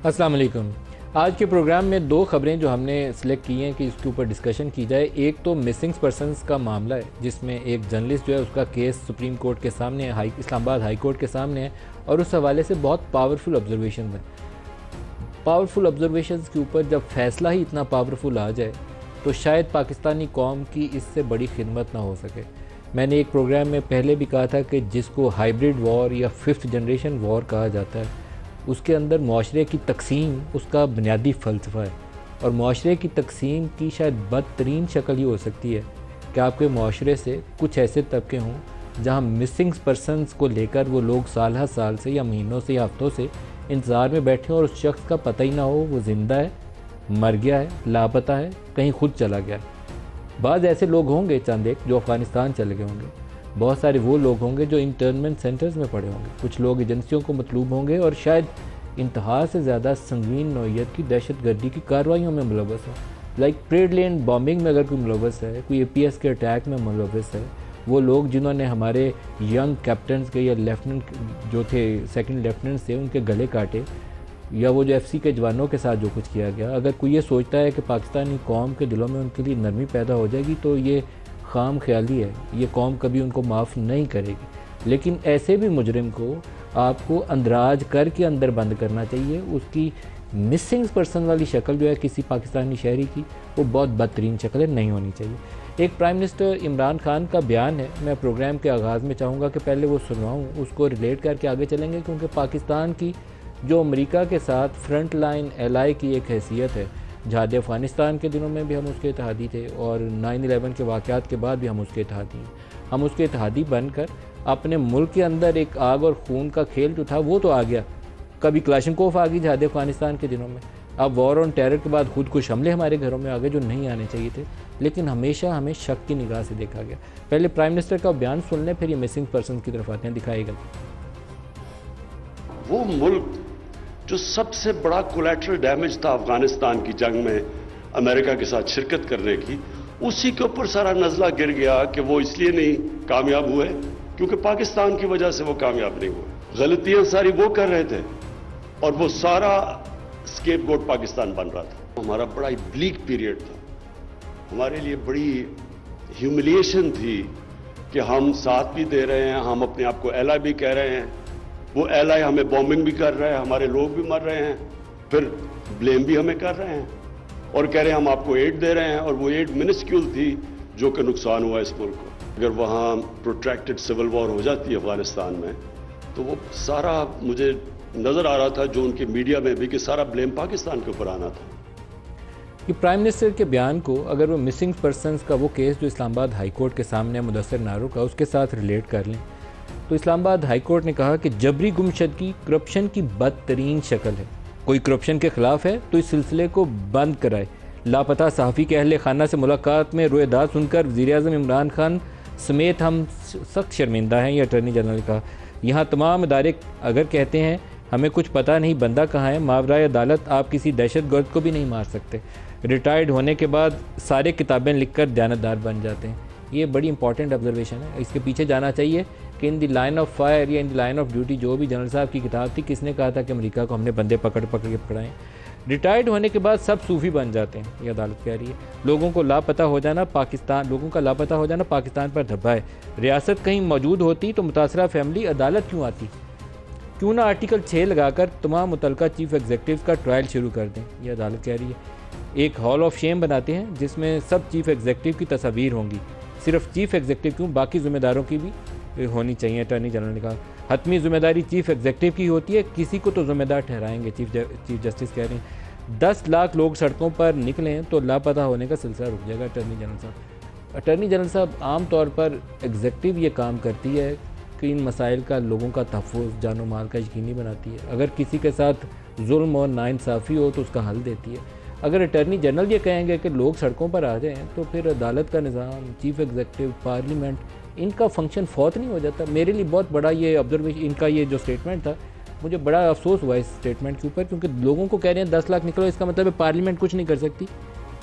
अस्सलाम वालेकुम। आज के प्रोग्राम में दो खबरें जो हमने सिलेक्ट की हैं कि इसके ऊपर डिस्कशन की जाए। एक तो मिसिंग पर्सनस का मामला है जिसमें एक जर्नलिस्ट जो है उसका केस सुप्रीम कोर्ट के सामने है, इस्लामाबाद हाई कोर्ट के सामने है और उस हवाले से बहुत पावरफुल ऑब्जर्वेशन है। पावरफुल ऑब्जर्वेशन के ऊपर जब फैसला ही इतना पावरफुल आ जाए तो शायद पाकिस्तानी कौम की इससे बड़ी खिदमत ना हो सके। मैंने एक प्रोग्राम में पहले भी कहा था कि जिसको हाइब्रिड वॉर या फिफ्थ जनरेशन वॉर कहा जाता है उसके अंदर मुआशरे की तकसीम उसका बुनियादी फ़लसफ़ा है और मुआशरे की तकसीम की शायद बदतरीन शक्ल ये हो सकती है कि आपके मुआशरे से कुछ ऐसे तबके हों जहां मिसिंग पर्सनस को लेकर वो लोग साल हर साल से या महीनों से या हफ्तों से इंतज़ार में बैठे हों और उस शख्स का पता ही ना हो वो ज़िंदा है, मर गया है, लापता है, कहीं खुद चला गया है। बाज़ ऐसे लोग होंगे चंद एक जो अफ़गानिस्तान चले गए होंगे, बहुत सारे वो लोग होंगे जो इंटर्नमेंट सेंटर्स में पड़े होंगे, कुछ लोग एजेंसियों को मतलूब होंगे और शायद इंतहा से ज़्यादा संगीन नौइयत की दहशतगर्दी की कार्रवाइयों में मुलव्वस हो। लाइक प्रेड लैंड बॉम्बिंग में अगर कोई मुलव्वस है, कोई APS के अटैक में मुलव्वस है, वो लोग जिन्होंने हमारे यंग कैप्टन्स के या लेफ्टिनेंट जो थे, सेकंड लेफ्टिनेंट्स थे, उनके गले काटे, या वो जो FC के जवानों के साथ जो कुछ किया गया, अगर कोई ये सोचता है कि पाकिस्तानी कौम के दिलों में उनके लिए नरमी पैदा हो जाएगी तो ये खाम ख्याली है। ये कौम कभी उनको माफ़ नहीं करेगी। लेकिन ऐसे भी मुजरिम को आपको अंदराज करके अंदर बंद करना चाहिए। उसकी मिसिंग पर्सन वाली शक्ल जो है किसी पाकिस्तानी शहरी की, वो बहुत बदतरीन शक्ल है, नहीं होनी चाहिए। एक प्राइम मिनिस्टर इमरान खान का बयान है, मैं प्रोग्राम के आगाज़ में चाहूँगा कि पहले वो सुनवाऊँ, उसको रिलेट करके आगे चलेंगे, क्योंकि पाकिस्तान की जो अमेरिका के साथ फ्रंट लाइन एलाई की एक हैसियत है, जहाद अफ़गानिस्तान के दिनों में भी हम उसके इत्तेहादी थे और 9/11 के वाक़यात के बाद भी हम उसके इत्तेहादी हैं। हम उसके इत्तेहादी बनकर अपने मुल्क के अंदर एक आग और खून का खेल जो था वो तो आ गया। कभी क्लाशनकोफ आ गई जहाद अफ़गानिस्तान के दिनों में, अब वॉर ऑन टेरर के बाद खुद कुछ हमले हमारे घरों में आ गए जो नहीं आने चाहिए थे, लेकिन हमेशा हमें शक की निगाह से देखा गया। पहले प्राइम मिनिस्टर का बयान सुन लें, फिर ये मिसिंग पर्सन की तरफ आते हैं। दिखाएगा वो मुल्क जो सबसे बड़ा कोलैटरल डैमेज था अफगानिस्तान की जंग में अमेरिका के साथ शिरकत करने की, उसी के ऊपर सारा नजला गिर गया कि वो इसलिए नहीं कामयाब हुए क्योंकि पाकिस्तान की वजह से वो कामयाब नहीं हुए। गलतियां सारी वो कर रहे थे और वो सारा स्केपगोट पाकिस्तान बन रहा था। हमारा बड़ा ही ब्लीक पीरियड था, हमारे लिए बड़ी ह्यूमिलिएशन थी कि हम साथ भी दे रहे हैं, हम अपने आप को एला भी कह रहे हैं, वो एलाई हमें बॉम्बिंग भी कर रहा है, हमारे लोग भी मर रहे हैं, फिर ब्लेम भी हमें कर रहे हैं और कह रहे हैं हम आपको एड दे रहे हैं, और वो एड मिनिस्क्यूल थी जो कि नुकसान हुआ इस मुल्क को। अगर वहाँ प्रोट्रैक्टेड सिविल वॉर हो जाती है अफगानिस्तान में तो वो सारा मुझे नज़र आ रहा था जो उनके मीडिया में भी कि सारा ब्लेम पाकिस्तान के ऊपर आना था। कि प्राइम मिनिस्टर के बयान को अगर वो मिसिंग पर्सनस का वो केस जो इस्लामाबाद हाई कोर्ट के सामने मुदस्सिर नारो का, उसके साथ रिलेट कर लें तो इस्लामाबाद हाई कोर्ट ने कहा कि जबरी गुमशदगी करप्शन की बदतरीन शक्ल है। कोई करप्शन के ख़िलाफ़ है तो इस सिलसिले को बंद कराए। लापता सहाफ़ी के अहले खाना से मुलाकात में रोएदाद सुनकर वज़ीर-ए-आज़म इमरान खान समेत हम सख्त शर्मिंदा हैं, ये अटॉर्नी जनरल का। यहाँ तमाम इदारे अगर कहते हैं हमें कुछ पता नहीं बंदा कहाँ है, मावराए अदालत आप किसी दहशतगर्द को भी नहीं मार सकते। रिटायर्ड होने के बाद सारे किताबें लिखकर दयानतदार बन जाते हैं। ये बड़ी इंपॉर्टेंट ऑब्जर्वेशन है, इसके पीछे जाना चाहिए कि in the line of fire या in the line of duty, जो भी जनरल साहब की किताब थी, किसने कहा था कि अमेरिका को हमने बंदे पकड़ पकड़ के पकड़ाएं। रिटायर्ड होने के बाद सब सूफी बन जाते हैं, ये अदालत कह रही है। लोगों को लापता हो जाना पाकिस्तान पर धब्बा है। रियासत कहीं मौजूद होती तो मुतासरा फैमिली अदालत क्यों आती? क्यों ना आर्टिकल 6 लगाकर तमाम मुतलका चीफ एग्जीक्यूटिव का ट्रायल शुरू कर दें, ये अदालत कह रही है। एक हॉल ऑफ शेम बनाते हैं जिसमें सब चीफ एग्जीक्यूटिव की तस्वीर होंगी, सिर्फ चीफ एग्जीक्यूटिव क्यों, बाकी जिम्मेदारों की भी होनी चाहिए। अटॉर्नी जनरल ने कहा हतमी जिम्मेदारी चीफ एग्जीक्यूटिव की होती है, किसी को तो जिम्मेदार ठहराएंगे। चीफ जस्टिस कह रहे हैं 10 लाख लोग सड़कों पर निकलें तो लापता होने का सिलसिला रुक जाएगा। अटॉर्नी जनरल साहब आम तौर पर एग्जीक्यूटिव ये काम करती है कि इन मसाइल का लोगों का तहफ़्फ़ुज़, जानो माल का यकीनी बनाती है। अगर किसी के साथ जुल्म और नाइंसाफ़ी हो तो उसका हल देती है। अगर अटॉर्नी जनरल ये कहेंगे कि लोग सड़कों पर आ जाएँ तो फिर अदालत का निज़ाम, चीफ एग्जीक्यूटिव, पार्लियामेंट, इनका फंक्शन फौत नहीं हो जाता। मेरे लिए बहुत बड़ा ये ऑब्जर्वेशन, इनका ये जो स्टेटमेंट था, मुझे बड़ा अफसोस हुआ इस स्टेटमेंट के ऊपर, क्योंकि लोगों को कह रहे हैं 10 लाख निकलो, इसका मतलब है पार्लियामेंट कुछ नहीं कर सकती,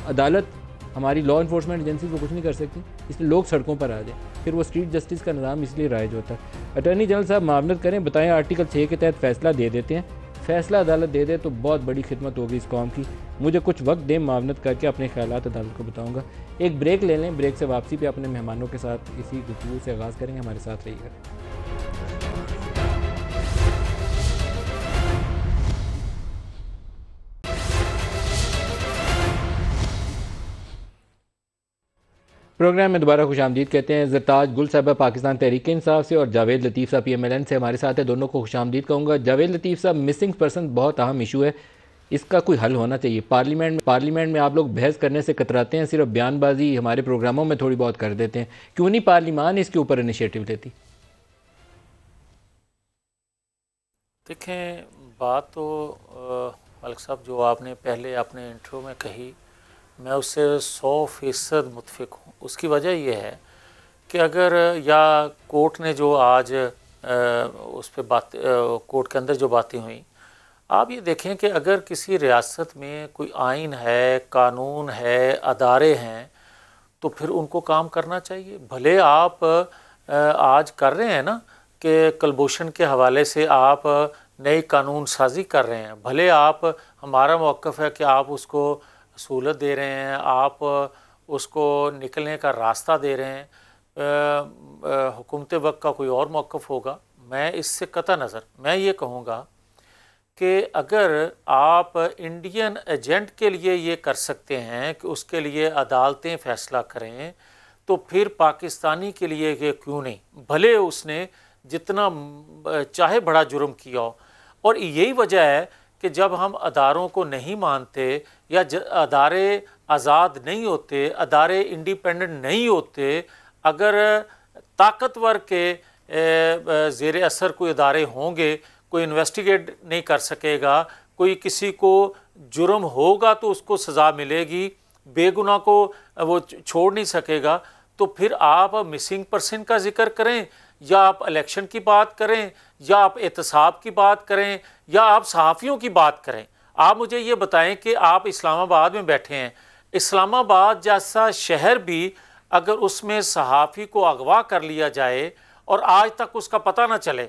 अदालत, हमारी लॉ इन्फोर्समेंट एजेंसी वो कुछ नहीं कर सकती, इसलिए लोग सड़कों पर आ जाएँ, फिर वो स्ट्रीट जस्टिस का निज़ाम इसलिए राइज होता है। अटॉर्नी जनरल साहब मामलत करें, बताएं आर्टिकल 6 के तहत फ़ैसला दे देते हैं, फैसला अदालत दे दे तो बहुत बड़ी खिदमत होगी इस कौम की। मुझे कुछ वक्त दें, मावनत करके अपने ख्यालात अदालत को बताऊँगा। एक ब्रेक ले लें, ब्रेक से वापसी पे अपने मेहमानों के साथ इसी गुफ्तगू से आगाज़ करेंगे। हमारे साथ रहिएगा। प्रोग्राम में दोबारा खुशामदीद कहते हैं। ज़रताज गुल साहब पाकिस्तान तहरीक इंसाफ से और जावेद लतीफ़ साहब PMLN से हमारे साथ है। दोनों को खुशामदीद कहूँगा। जावेद लतीफ़ साहब, मिसिंग पर्सन बहुत अहम इशू है, इसका कोई हल होना चाहिए। पार्लियामेंट में आप लोग बहस करने से कतराते हैं, सिर्फ बयानबाजी हमारे प्रोग्रामों में थोड़ी बहुत कर देते हैं। क्यों नहीं पार्लियामान इसके ऊपर इनिशिएटिव लेती? देखें, बात तो मलिक साहब जो आपने पहले अपने इंट्रो में कही, मैं उससे 100% मुत्फिक हूँ। उसकी वजह यह है कि अगर या कोर्ट ने जो आज उस पर बात कोर्ट के अंदर जो बातें हुई, आप ये देखें कि अगर किसी रियासत में कोई आइन है, कानून है, अदारे हैं, तो फिर उनको काम करना चाहिए। भले आप आज कर रहे हैं ना कि कलभूषण के हवाले से आप नई कानून साजी कर रहे हैं, भले आप, हमारा मौक़िफ़ है कि आप उसको सहूलत दे रहे हैं, आप उसको निकलने का रास्ता दे रहे हैं। हुकूमत वक्त का कोई और मौक़िफ़ होगा। मैं इससे कतई नज़र मैं ये कहूँगा कि अगर आप इंडियन एजेंट के लिए ये कर सकते हैं कि उसके लिए अदालतें फ़ैसला करें, तो फिर पाकिस्तानी के लिए ये क्यों नहीं, भले उसने जितना चाहे बड़ा जुर्म किया हो। और यही वजह है कि जब हम अदारों को नहीं मानते या अदारे आज़ाद नहीं होते, अदारे इंडिपेंडेंट नहीं होते, अगर ताकतवर के ज़ेर असर कोई अदारे होंगे, कोई इन्वेस्टिगेट नहीं कर सकेगा, कोई किसी को जुर्म होगा तो उसको सज़ा मिलेगी, बेगुनाह को वो छोड़ नहीं सकेगा, तो फिर आप मिसिंग पर्सन का जिक्र करें, या आप इलेक्शन की बात करें, या आप एहतसाब की बात करें, या आप सहाफ़ियों की बात करें। आप मुझे ये बताएं कि आप इस्लामाबाद में बैठे हैं, इस्लामाबाद जैसा शहर भी अगर उसमें सहाफ़ी को अगवा कर लिया जाए और आज तक उसका पता ना चले,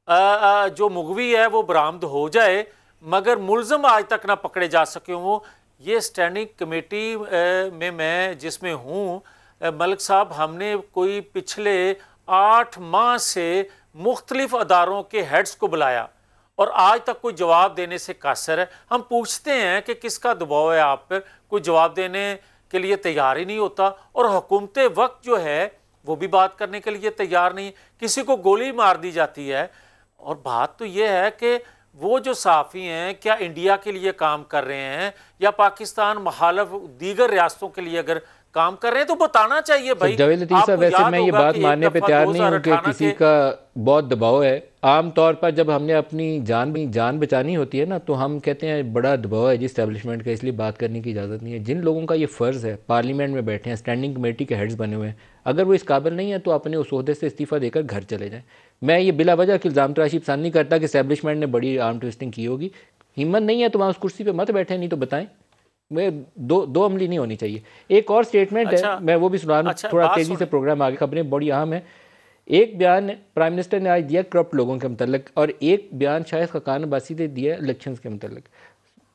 जो मुगवी है वो बरामद हो जाए मगर मुलज़म आज तक ना पकड़े जा सके हों, ये स्टैंडिंग कमेटी में मैं जिसमें हूँ मलिक साहब, हमने कोई पिछले 8 माह से मुख्तलिफ अदारों के हेड्स को बुलाया और आज तक कोई जवाब देने से कासर है। हम पूछते हैं कि किसका दबाव है आप पर, कोई जवाब देने के लिए तैयार ही नहीं होता। और हुकूमत वक्त जो है वो भी बात करने के लिए तैयार नहीं, किसी को गोली मार दी जाती है। और बात तो ये है कि वो जो सहाफ़ी हैं क्या इंडिया के लिए काम कर रहे हैं या पाकिस्तान मुखालिफ दीगर रियासतों के लिए अगर काम कर रहे हैं तो बताना चाहिए भाई। जावेद लतीफ़ साहब, वैसे मैं ये बात मानने पे तैयार नहीं हूँ कि किसी का बहुत दबाव है। आम तौर पर जब हमने अपनी जान बचानी होती है ना, तो हम कहते हैं बड़ा दबाव है जी इस्टेब्लिशमेंट का, इसलिए बात करने की इजाज़त नहीं है। जिन लोगों का ये फ़र्ज़ है, पार्लियामेंट में बैठे हैं, स्टैंडिंग कमेटी के हेड्स बने हुए हैं, अगर वो इस काबिल नहीं है तो अपने उस ओहदे से इस्तीफ़ा देकर घर चले जाएँ। मैं ये बिला वजह कि इल्ज़ाम तराशी पसंद नहीं करता कि इस्टेब्लिशमेंट ने बड़ी आर्म ट्विस्टिंग की होगी। हिम्मत नहीं है तो वहाँ उस कुर्सी पर मत बैठे, नहीं तो बताएं। मैं दो अमली नहीं होनी चाहिए। एक और स्टेटमेंट है, मैं वो भी सुना दूं। थोड़ा तेज़ी से प्रोग्राम आगे, खबरें बड़ी अहम है। एक बयान प्राइम मिनिस्टर ने आज दिया करप्ट लोगों के मतलब, और एक बयान शायद खकान अब्बासी ने दिया इलेक्शंस के मतलब।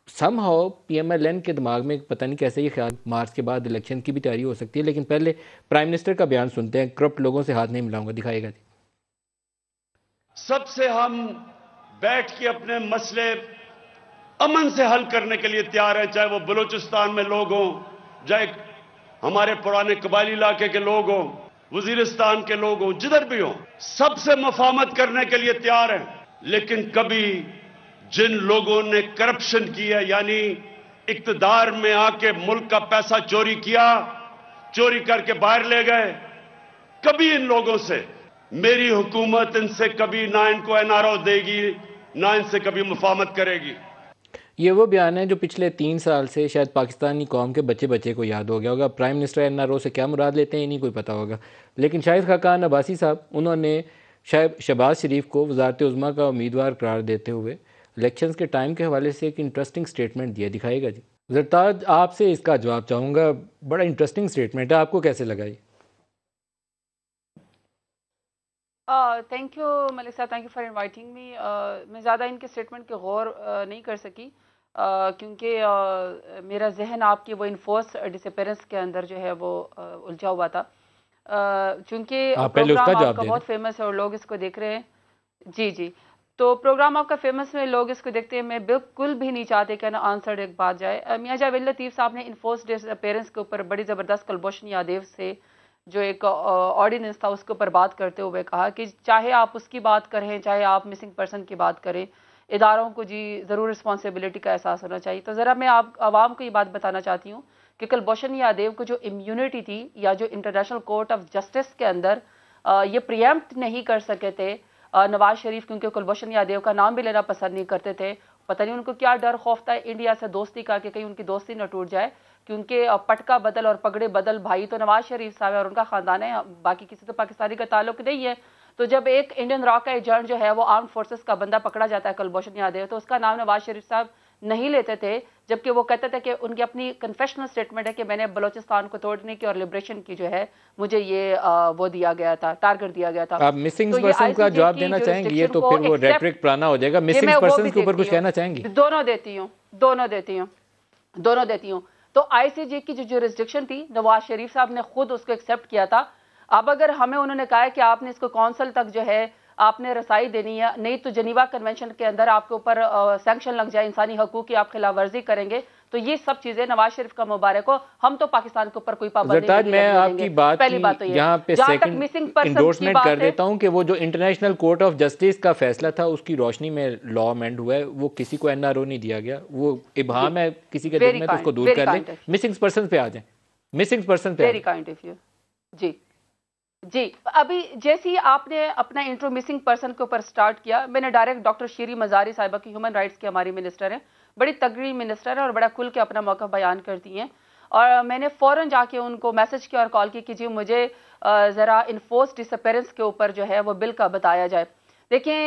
समहाउ PMLN के दिमाग में पता नहीं कैसे ये ख्याल, मार्च के बाद इलेक्शन की भी तैयारी हो सकती है। लेकिन पहले प्राइम मिनिस्टर का बयान सुनते हैं। करप्ट लोगों से हाथ नहीं मिलाऊंगा, दिखाएगा जी। सबसे हम बैठ के अपने मसले अमन से हल करने के लिए तैयार है, चाहे वो बलूचिस्तान में लोग हों, चाहे हमारे पुराने कबायली इलाके के लोग हों, वजीरिस्तान के लोग हों, जिधर भी हों, सबसे मफाहमत करने के लिए तैयार हैं। लेकिन कभी जिन लोगों ने करप्शन की है, यानी इक्तदार में आके मुल्क का पैसा चोरी किया, चोरी करके बाहर ले गए, कभी इन लोगों से मेरी हुकूमत इनसे कभी ना इनको NRO देगी, ना इनसे कभी मुफाहमत करेगी। ये वो बयान है जो पिछले 3 साल से शायद पाकिस्तानी कौम के बच्चे को याद हो गया होगा। प्राइम मिनिस्टर NRO से क्या मुराद लेते हैं नहीं कोई पता होगा, लेकिन शाहिद खाकान अब्बासी साहब, उन्होंने शायद शहबाज शरीफ को वज़ारत उज़्मा का उम्मीदवार करार देते हुए इलेक्शंस के टाइम के हवाले से एक इंटरेस्टिंग स्टेटमेंट दिया। दिखाएगा जी। ज़रताज, आपसे इसका जवाब चाहूँगा। बड़ा इंटरेस्टिंग स्टेटमेंट है, आपको कैसे लगा ये? थैंक यू मलिक साहब, thank you for inviting me. मैं ज़्यादा इनके स्टेटमेंट के गौर नहीं कर सकी, क्योंकि मेरा जहन आपकी वो इन्फोर्स डिसअपेरेंस के अंदर जो है वो उलझा हुआ था, चूँकि पहले उसका प्रोग्राम जवाब आपका दे बहुत फेमस है और लोग इसको देख रहे हैं। जी जी, तो प्रोग्राम आपका फेमस है, लोग इसको देखते हैं। मैं बिल्कुल भी नहीं चाहते कि ना आंसर्ड एक बात जाए। मियाँ जावेद लतीफ़ साहब ने इन्फोर्स डिसअपेरेंस के ऊपर बड़ी ज़बरदस्त कुलभूषण यादव से जो एक ऑर्डिनेंस था उसके ऊपर बात करते हुए कहा कि चाहे आप उसकी बात करें, चाहे आप मिसिंग पर्सन की बात करें, इदारों को जी ज़रूर रिस्पॉन्सिबिलिटी का एहसास होना चाहिए। तो ज़रा मैं आप आवाम को ये बात बताना चाहती हूँ कि कुलभूषण यादव को जो इम्यूनिटी थी, या जो इंटरनेशनल कोर्ट ऑफ जस्टिस के अंदर ये प्रियम्प्ट नहीं कर सके थे नवाज शरीफ, क्योंकि कुलभूषण यादव का नाम भी लेना पसंद नहीं करते थे। पता नहीं उनको क्या डर खौफ था इंडिया से दोस्ती का, कि कहीं उनकी दोस्ती न टूट जाए, क्योंकि पटका बदल और पगड़े बदल भाई तो नवाज शरीफ साहब है और उनका खानदान है, बाकी किसी तो पाकिस्तानी का ताल्लुक नहीं है। तो जब एक इंडियन रॉ का एजेंट जो है वो आर्म फोर्सेस का बंदा पकड़ा जाता है कुलभूषण यादव, तो उसका नाम नवाज शरीफ साहब नहीं लेते थे, जबकि वो कहते थे कि उनकी अपनी कन्फेशनल स्टेटमेंट है कि मैंने बलोचिस्तान को तोड़ने की और लिबरेशन की जो है मुझे ये वो दिया गया था, टारगेट दिया गया था। आप मिसिंग पर्सन का जवाब देना चाहेंगी? ये तो फिर वो रेटरिक पुराना हो जाएगा। मिसिंग पर्सन के ऊपर कुछ कहना चाहेंगी? दोनों देती हूँ, दोनों देती हूँ। तो आईसीजे की जो जुरिस्डिक्शन थी, नवाज शरीफ साहब ने खुद उसको एक्सेप्ट किया था। अब अगर हमें उन्होंने कहा है कि आपने इसको कौंसल तक जो है आपने रसाई देनी है, नहीं तो जनीवा कन्वेंशन के अंदर आपके ऊपर सैंक्शन लग जाए, इंसानी हकूक की आप खिलाफ वर्जी करेंगे, तो ये सब चीजें नवाज शरीफ का मुबारक हो। हम तो पाकिस्तान के ऊपर कोई पाबंदी नहीं मैं आपकी बात पहली बात तो यहाँ पे सेकंड इंडोर्समेंट कर देता हूँ कि वो जो इंटरनेशनल कोर्ट ऑफ जस्टिस का फैसला था उसकी रोशनी में लॉ अमेंड हुआ है, वो किसी को एनआरओ नहीं दिया गया, वो इबाहम है किसी के दिल में, तो उसको दूर कर लें। मिसिंग पर्सन पे आ जाए, मिसिंग पर्सन पे वेरी काइंड ऑफ यू। जी, अभी जैसे ही आपने अपना इंट्रो मिसिंग पर्सन के ऊपर स्टार्ट किया, मैंने डायरेक्ट डॉक्टर शीरी मजारी साहिबा की, ह्यूमन राइट्स की हमारी मिनिस्टर हैं, बड़ी तगड़ी मिनिस्टर है और बड़ा खुल के अपना मौका बयान करती हैं, और मैंने फ़ौरन जाके उनको मैसेज किया और कॉल की कि जी मुझे ज़रा इन्फोर्स डिसअपेरेंस के ऊपर जो है वो बिल का बताया जाए। देखें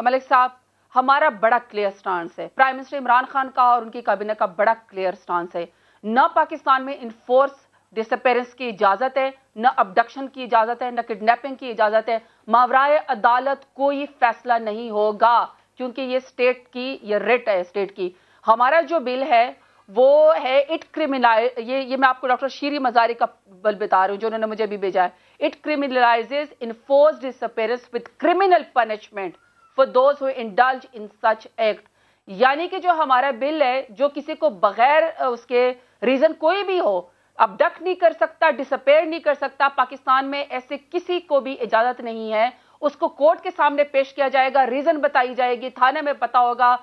मलिक साहब, हमारा बड़ा क्लियर स्टांस है, प्राइम मिनिस्टर इमरान खान का और उनकी कैबिनेट का बड़ा क्लियर स्टांस है, न पाकिस्तान में इन्फोर्स डिसअपेरेंस की इजाजत है, न अबडक्शन की इजाजत है, न किडनैपिंग की इजाजत है। मावराए अदालत कोई फैसला नहीं होगा, क्योंकि ये स्टेट की ये रिट है स्टेट की। हमारा जो बिल है वो है इट क्रिमिनलाइज, ये मैं आपको डॉक्टर शीरी मजारी का बिल बता रही हूँ जो उन्होंने मुझे भी भेजा है। It criminalizes enforce disappearance with criminal punishment for those who indulge in such act. यानी कि जो हमारा बिल है, जो किसी को बगैर उसके रीजन कोई भी हो अबडक्ट नहीं कर सकता, डिसअपेयर नहीं कर सकता, पाकिस्तान में ऐसे किसी को भी इजाजत नहीं है। उसको कोर्ट के सामने पेश किया जाएगा, रीजन बताई जाएगी, थाने में पता होगा,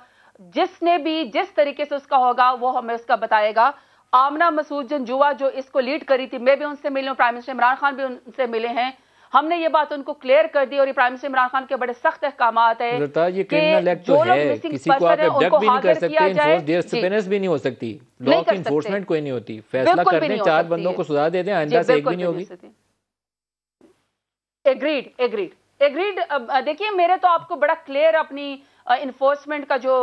जिसने भी जिस तरीके से उसका होगा वो हमें उसका बताएगा। आमना मसूद जंजुआ जो इसको लीड करी थी, मैं भी उनसे मिली हूं, प्राइम मिनिस्टर इमरान खान भी उनसे मिले हैं, हमने ये बात उनको क्लियर कर दी और प्राइम मिनिस्टर इमरान खान के बड़े सख्त अहकामात है ये क्रिमिनल एक्ट तो है, किसी को आप अबडक्ट भी नहीं कर सकते, इन्फोर्स डिसअपेरेंस भी नहीं हो सकती, लॉ की इन्फोर्समेंट कोई नहीं होती, फैसला कर दें, 4 बंदों को सजा दे दें, आइंदा से एक भी नहीं होगी। एग्रीड। देखिए मेरे तो आपको बड़ा क्लियर अपनी इन्फोर्समेंट का जो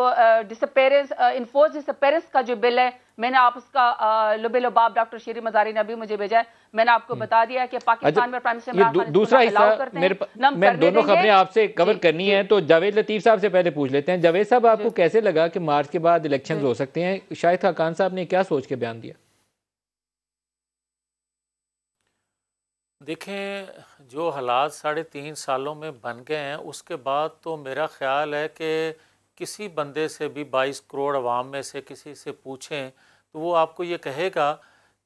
डिसअपेरेंस इन्फोर्स डिसअपेरेंस का जो बिल है, मैंने आप उसका लुबे-लुबाब डॉक्टर शीरी मजारी ने अभी मुझे भेजा है, मैंने आपको बता दिया कि पाकिस्तान में प्राइम मिनिस्टर इमरान खान दूसरा हिस्सा मैं दोनों खबरें आपसे कवर करनी है, तो जावेद लतीफ साहब से पहले पूछ लेते हैं। जावेद साहब, आपको कैसे लगा कि मार्च के बाद इलेक्शंस हो सकते हैं? शाहिद खान साहब ने क्या सोच के बयान दिया? देखें, जो हालात 3.5 सालों में बन गए हैं, उसके बाद तो मेरा ख्याल है कि किसी बंदे से भी 22 करोड़ अवाम में से किसी से पूछें तो वो आपको ये कहेगा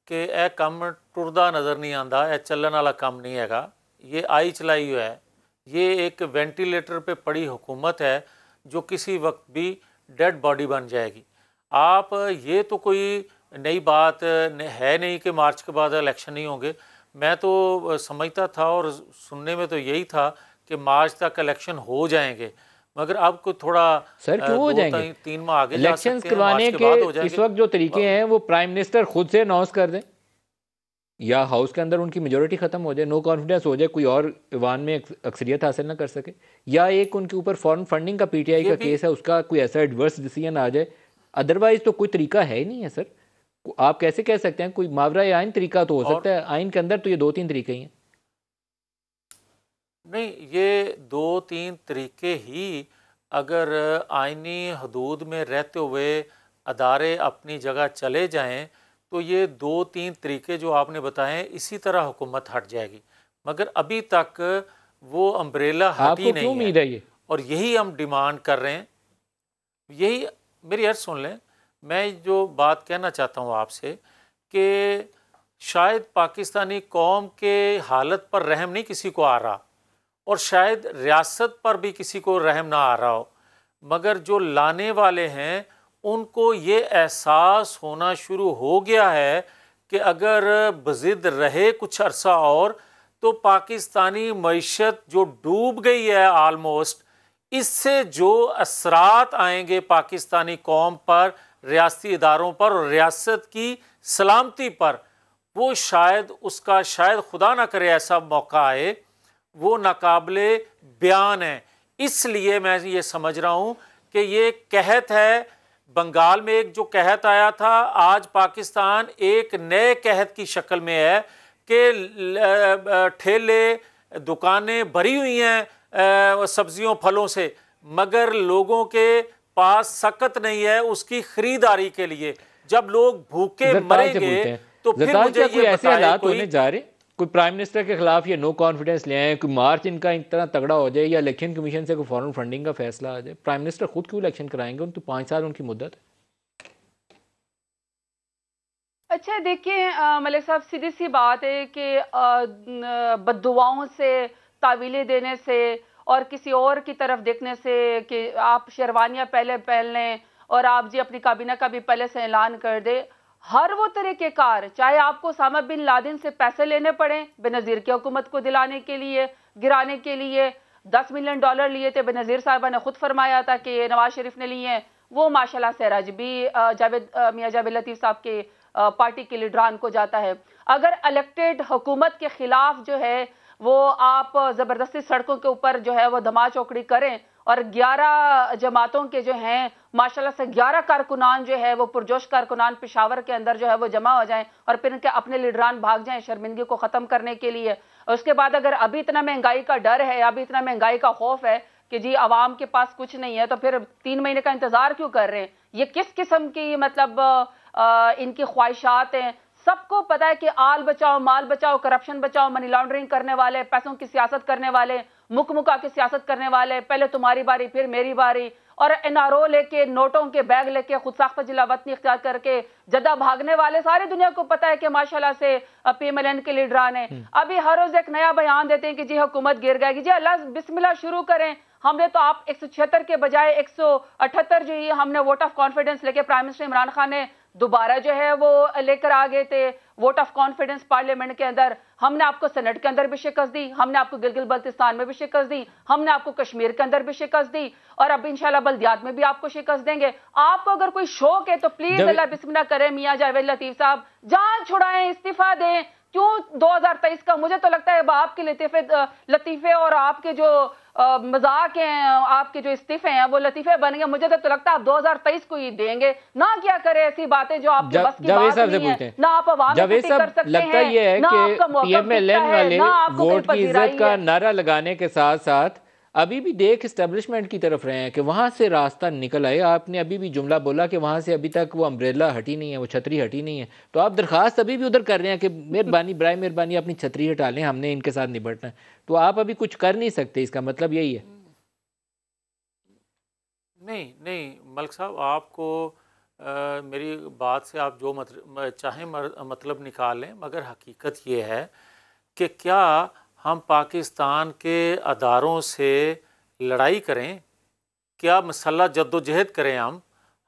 कि ए कम टुरदा नज़र नहीं आंदा, ए चलन वाला कम नहीं हैगा, ये आई चलाई हुआ है, ये एक वेंटिलेटर पे पड़ी हुकूमत है जो किसी वक्त भी डेड बॉडी बन जाएगी। आप ये तो कोई नई बात है नहीं कि मार्च के बाद इलेक्शन नहीं होंगे। मैं तो समझता था और सुनने में तो यही था कि मार्च तक इलेक्शन हो जाएंगे, मगर अब को थोड़ा सर क्यों हो जाएंगे? 3 माह आगे इलेक्शंस करवाने के इस वक्त जो तरीके हैं वो प्राइम मिनिस्टर खुद से अनाउंस कर दें, या हाउस के अंदर उनकी मेजोरिटी खत्म हो जाए, नो कॉन्फिडेंस हो जाए, कोई और ईवान में अक्सरियत हासिल ना कर सके, या एक उनके ऊपर फॉरेन फंडिंग का पीटीआई का केस है उसका कोई ऐसा एडवर्स डिसीजन आ जाए। अदरवाइज तो कोई तरीका है ही नहीं है सर। आप कैसे कह सकते हैं कोई मावरा आइन तरीका तो हो सकता है, आइन के अंदर तो ये 2-3 तरीके ही हैं। नहीं, ये 2-3 तरीके ही अगर आइनी हदूद में रहते हुए अदारे अपनी जगह चले जाएं तो ये 2-3 तरीके जो आपने बताए इसी तरह हुकूमत हट जाएगी, मगर अभी तक वो अम्ब्रेला हटी नहीं है और यही हम डिमांड कर रहे हैं। यही मेरी अर्ज सुन लें, मैं जो बात कहना चाहता हूँ आपसे कि शायद पाकिस्तानी कौम के हालत पर रहम नहीं किसी को आ रहा और शायद रियासत पर भी किसी को रहम ना आ रहा हो, मगर जो लाने वाले हैं उनको ये एहसास होना शुरू हो गया है कि अगर बज़िद रहे कुछ अरसा और तो पाकिस्तानी मईशत जो डूब गई है आलमोस्ट, इससे जो असरात आएंगे पाकिस्तानी कौम पर, रियासती इदारों पर और रियासत की सलामती पर, वो शायद उसका शायद खुदा ना करे ऐसा मौका आए, वो नाकाबिले बयान है। इसलिए मैं ये समझ रहा हूँ कि ये कहत है, बंगाल में एक जो कहत आया था, आज पाकिस्तान एक नए कहत की शक्ल में है कि ठेले दुकानें भरी हुई हैं सब्जियों फलों से, मगर लोगों के पास सकत नहीं है उसकी खरीदारी के लिए। जब लोग भूखे मरेंगे तो फिर मुझे ये ऐसे हालात होने जा रहे, कोई प्राइम मिनिस्टर के खिलाफ ये नो कॉन्फिडेंस ले आए, कोई मार्च इनका इतना तगड़ा हो जाए या इलेक्शन कमीशन से कोई फॉरेन फंडिंग का फैसला आ जाए, प्राइम मिनिस्टर खुद क्यों इलेक्शन कराएंगे? उन तो 5 साल उनकी मुद्दत है। अच्छा देखिए मलिक साहब, सीधी सी बात है कि बद्दुआओं से, तावीलें देने से और किसी और की तरफ देखने से कि आप शेरवानियाँ पहले पहन लें और आप जी अपनी काबीना का भी पहले से ऐलान कर दे, हर वो तरीक़ेकार, चाहे आपको उसामा बिन लादेन से पैसे लेने पड़े बेनज़ीर की हुकूमत को दिलाने के लिए, गिराने के लिए, $10 मिलियन लिए थे, बेनज़ीर साहिबा ने खुद फरमाया था कि नवाज शरीफ ने लिए हैं, वो माशाल्लाह से रज भी मियां जावेद लतीफ़ साहब के पार्टी के लीडरान को जाता है। अगर इलेक्टेड हुकूमत के खिलाफ जो है वो आप ज़बरदस्ती सड़कों के ऊपर जो है वो धमा चौकड़ी करें और 11 जमातों के जो हैं माशाल्लाह से 11 कारकुनान जो है वो पुरजोश कारकुनान पेशावर के अंदर जो है वो जमा हो जाएं और फिर इनके अपने लीडरान भाग जाएं शर्मिंदगी को ख़त्म करने के लिए। उसके बाद अगर अभी इतना महंगाई का डर है, अभी इतना महंगाई का खौफ है कि जी आवाम के पास कुछ नहीं है, तो फिर 3 महीने का इंतजार क्यों कर रहे हैं? ये किस किस्म की मतलब इनकी ख्वाहिशात हैं? सबको पता है कि आल बचाओ, माल बचाओ, करप्शन बचाओ, मनी लॉन्ड्रिंग करने वाले, पैसों की सियासत करने वाले, मुकमुका की सियासत करने वाले, पहले तुम्हारी बारी फिर मेरी बारी, और एनआरओ लेके, नोटों के बैग लेके, खुद साख्ता जिला वतनी इख्तियार करके जदा भागने वाले सारी दुनिया को पता है कि माशाल्लाह से पीएमएलएन के लीडरान है। अभी हर रोज एक नया बयान देते हैं कि जी हुकूमत गिर जाएगी। जी अल्लाह बिस्मिल्लाह शुरू करें। हमने तो आप 176 के बजाय 178 जो ये हमने वोट ऑफ कॉन्फिडेंस लेके प्राइम मिनिस्टर इमरान खान ने दोबारा जो है वो लेकर आ गए थे वोट ऑफ कॉन्फिडेंस पार्लियामेंट के अंदर। हमने आपको सेनेट के अंदर भी शिकस्त दी, हमने आपको गिलगित बल्तिस्तान में भी शिकस्त दी, हमने आपको कश्मीर के अंदर भी शिकस्त दी और अब इंशाल्लाह बल्दियात में भी आपको शिकस्त देंगे। आपको अगर कोई शौक है तो प्लीज अल्लाह बिस्मिल्लाह करें, मियां जावेद लतीफ साहब जान छुड़ाएं, इस्तीफा दें। क्यों 2023 का? मुझे तो लगता है आपके लतीफे और आपके जो मजाक हैं, आपके जो इस्तीफे हैं वो लतीफे बन गए। मुझे तो लगता है आप 2023 को ही देंगे ना। क्या करे ऐसी बातें जो आपके बस की बात नहीं है, ना आप आवाम में कर सकते लगता हैं, ये है ना कि आपका मौका पीएमएलएन वाले वोट की इज्जत का है। नारा लगाने के साथ साथ अभी भी देख एस्टेब्लिशमेंट की तरफ रहे हैं कि वहां से रास्ता निकल आए। आपने अभी भी जुमला बोला कि वहां से अभी तक वो अम्ब्रेला हटी नहीं है, वो छतरी हटी नहीं है, तो आप दरखास्त अभी भी उधर कर रहे हैं कि मेहरबानी बराए मेहरबानी अपनी छतरी हटा लें, हमने इनके साथ निपटना है। तो आप अभी कुछ कर नहीं सकते, इसका मतलब यही है? नहीं मलिक साहब, आपको मेरी बात से आप जो चाहें मतलब निकाल लें, मगर हकीकत ये है कि क्या हम पाकिस्तान के अदारों से लड़ाई करें, क्या मसल्ला जद्दोजहद करें?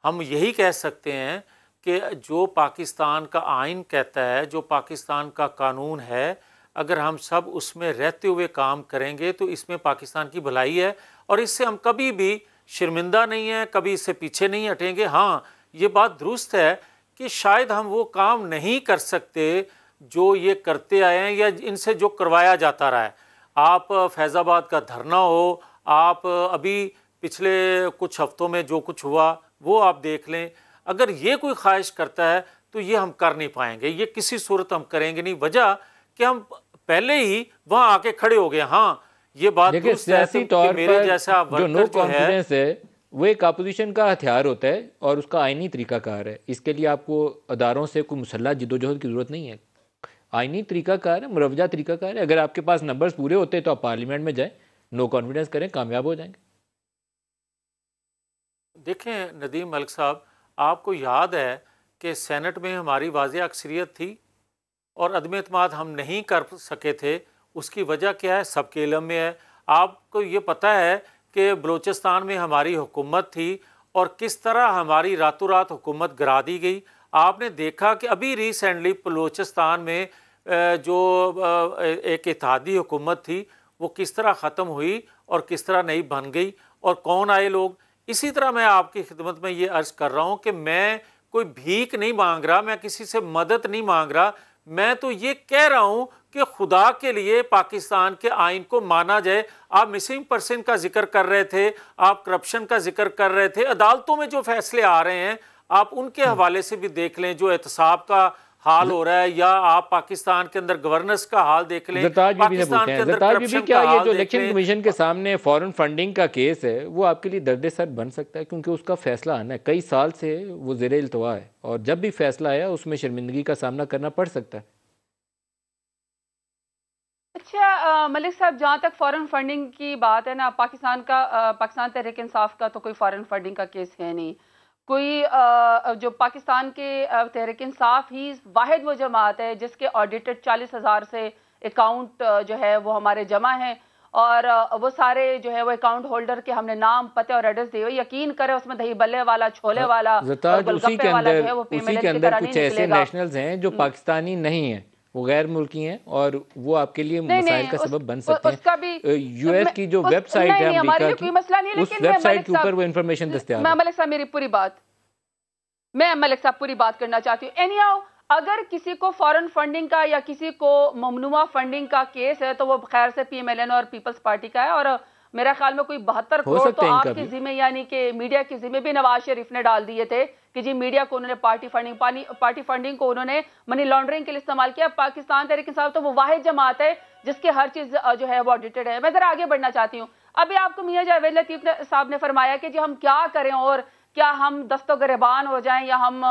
हम यही कह सकते हैं कि जो पाकिस्तान का आइन कहता है, जो पाकिस्तान का कानून है, अगर हम सब उसमें रहते हुए काम करेंगे तो इसमें पाकिस्तान की भलाई है और इससे हम कभी भी शर्मिंदा नहीं है, कभी इससे पीछे नहीं हटेंगे। हाँ, ये बात दुरुस्त है कि शायद हम वो काम नहीं कर सकते जो ये करते आए हैं या इनसे जो करवाया जाता रहा है। आप फैज़ाबाद का धरना हो, आप अभी पिछले कुछ हफ्तों में जो कुछ हुआ वो आप देख लें। अगर ये कोई ख्वाहिश करता है तो ये हम कर नहीं पाएंगे, ये किसी सूरत हम करेंगे नहीं। वजह कि हम पहले ही वहाँ आके खड़े हो गए। हाँ, ये बात देखिए दुरुस्त है सियासी कि तौर मेरे पर जैसा जो नो वर्कर जो है, कॉन्फिडेंस है वो एक अपोजिशन का हथियार होता है और उसका आईनी तरीकाकार है। इसके लिए आपको अदारों से कोई मुसल्लह जिद्दोजहद की ज़रूरत नहीं है। आईनी तरीकाकार है, मुरवजा तरीकाकार है। अगर आपके पास नंबर्स पूरे होते हैं तो आप पार्लियामेंट में जाएं, नो कॉन्फिडेंस करें, कामयाब हो जाएंगे। देखें नदीम मलिक साहब, आपको याद है कि सेनेट में हमारी वाज़ेह अक्सरियत थी और अदम एतमाद हम नहीं कर सके थे। उसकी वजह क्या है, सबके इल्म में है। आपको ये पता है कि बलूचिस्तान में हमारी हुकूमत थी और किस तरह हमारी रातों रात हुकूमत गिरा दी गई। आपने देखा कि अभी रिसेंटली बलूचिस्तान में जो एक इत्तेहादी हुकूमत थी वो किस तरह ख़त्म हुई और किस तरह नहीं बन गई और कौन आए लोग। इसी तरह मैं आपकी खिदमत में ये अर्ज़ कर रहा हूँ कि मैं कोई भीख नहीं मांग रहा, मैं किसी से मदद नहीं मांग रहा। मैं तो ये कह रहा हूँ कि खुदा के लिए पाकिस्तान के आइन को माना जाए। आप मिसिंग पर्सन का जिक्र कर रहे थे, आप करप्शन का जिक्र कर रहे थे। अदालतों में जो फैसले आ रहे हैं आप उनके हवाले से भी देख लें, जो एहतसाब का हाल हो रहा है, या आप पाकिस्तान के अंदर गवर्नेंस का हाल देख लें, पाकिस्तान के अंदर करप्शन क्या का ये हाल जो देख इलेक्शन लें। कमीशन के सामने फॉरेन फंडिंग का केस है वो आपके लिए दर्द सर बन सकता है, क्योंकि उसका फैसला आना है। कई साल से वो ज़ेरे इल्तवा है और जब भी फैसला आया उसमें शर्मिंदगी का सामना करना पड़ सकता है। अच्छा मलिक साहब, जहाँ तक फॉरेन फंडिंग की बात है ना, पाकिस्तान तहरीक इंसाफ का तो कोई फॉरेन फंडिंग का केस है नहीं। कोई जो पाकिस्तान के तहरीक इंसाफ ही वाहिद वो जमात है जिसके ऑडिटेड 40,000 से अकाउंट जो है वो हमारे जमा हैं और वो सारे जो है वो अकाउंट होल्डर के हमने नाम, पते और एड्रेस दिए हुए। यकीन करें उसमें दही बल्ले वाला, छोले वाला और गोलगप्पे वाला जो है वो उसी के अंदर कुछ ऐसे नेशनल्स हैं जो पाकिस्तानी नहीं हैं, वो गैर मुल्की हैं और वो आपके लिए मसाइल का सबब बन सकते हैं। यूएस की जो वेबसाइट है अमेरिका की, उस वेबसाइट के ऊपर वो इन्फॉर्मेशन दस्तयाब है। मलिक साहब, मेरी पूरी बात, मैं मलिक साहब पूरी बात करना चाहती हूँ। एनीहाउ, अगर किसी को फॉरेन फंडिंग का या किसी को ममनुआ फंडिंग का केस है तो वो खैर से पीएमएलएन और पीपल्स पार्टी का है और मेरा ख्याल में कोई 72 करोड़ तो आपके जिम्मे यानी कि मीडिया के जिम्मे भी नवाज शरीफ ने डाल दिए थे कि जी मीडिया को उन्होंने पार्टी फंडिंग को उन्होंने मनी लॉन्ड्रिंग के लिए इस्तेमाल किया। पाकिस्तान तहरीक इंसाफ तो वो वाहिद जमात है जिसकी हर चीज जो है वो ऑडिटेड है। मैं जरा आगे बढ़ना चाहती हूँ। अभी आपको मियां जावेद लतीफ साहब ने फरमाया कि जी हम क्या करें और क्या हम दस्तो गिरबान हो जाएं या हम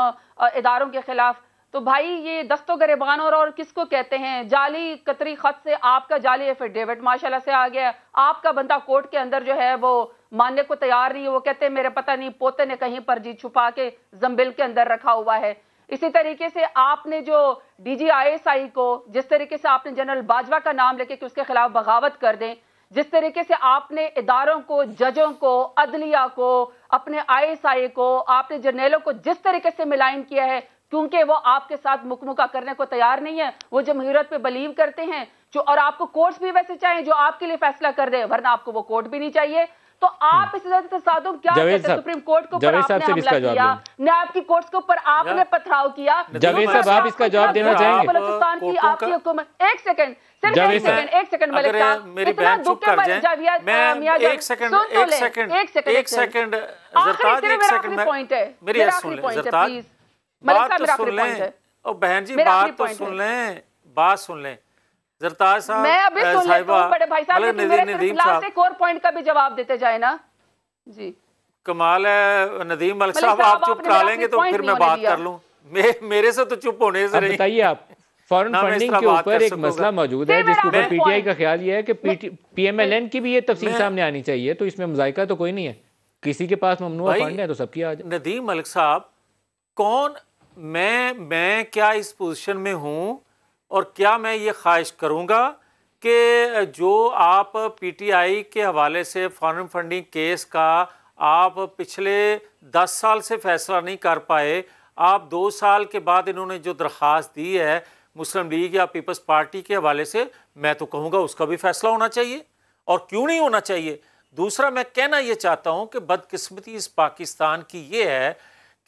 इदारों के खिलाफ। तो भाई ये दस्तो गिरबान और किसको कहते हैं? जाली कतरी खत से आपका जाली एफिडेविट माशाल्लाह से आ गया, आपका बंदा कोर्ट के अंदर जो है वो मानने को तैयार नहीं है। वो कहते हैं मेरे पता नहीं पोते ने कहीं पर जी छुपा के जम्बिल के अंदर रखा हुआ है। इसी तरीके से आपने जो DGISI को जिस तरीके से आपने जनरल बाजवा का नाम लेके कि उसके खिलाफ बगावत कर दें, जिस तरीके से आपने इदारों को, जजों को, अदलिया को, अपने ISI को, आपने जर्नलों को जिस तरीके से मिलाइन किया है, क्योंकि वो आपके साथ मुकमुका करने को तैयार नहीं है, वो जमहूरियत पे बिलीव करते हैं जो, और आपको कोर्ट्स भी वैसे चाहिए जो आपके लिए फैसला कर दे, वरना आपको वो कोर्ट भी नहीं चाहिए। तो आप इस तसादुम क्या कहते हैं? सुप्रीम कोर्ट के ऊपर आपने हमला किया, न्याय की कोर्ट्स के ऊपर आपने पथराव किया। जावेद साहब आप इसका जवाब देना चाहेंगे? बलूचिस्तान की आपकी हुकूमत, एक सेकंड सिर्फ एक सेकंड मलिक साहब, मेरी बहन चुप कर जाए। मैं एक सेकंड पॉइंट है, मेरी प्लीज बात तो सुन लें। और बहन जी बात तो सुन लें, बात सुन लें ज़रताज साहब। मैं अभी सुन लेता हूं बड़े भाई साहब, लेकिन मेरे खिलाफ एक और पॉइंट का भी जवाब देते जाए ना जी। कमाल है नदीम मलिक साहब, आप चुप करा लेंगे तो फिर मैं बात कर लूं। मेरे से तो चुप होने से नहीं। बताइए आप, फॉरेन फंडिंग के ऊपर एक मसला मौजूद है जिसके ऊपर PTI का ख्याल ये है कि PMLN की भी ये तफसील सामने आनी चाहिए, तो इसमें मुज़ायका तो कोई नहीं है। किसी के पास ममनुआ फंड है तो सबकी आ जाए। नदीम मलिक साहब, कौन मैं क्या इस पोजीशन में हूं और क्या मैं ये ख्वाहिश करूंगा कि जो आप PTI के हवाले से फॉरेन फंडिंग केस का आप पिछले 10 साल से फैसला नहीं कर पाए, आप 2 साल के बाद इन्होंने जो दरख्वास्त दी है मुस्लिम लीग या पीपल्स पार्टी के हवाले से, मैं तो कहूँगा उसका भी फैसला होना चाहिए। और क्यों नहीं होना चाहिए? दूसरा मैं कहना ये चाहता हूँ कि बदकिस्मती इस पाकिस्तान की ये है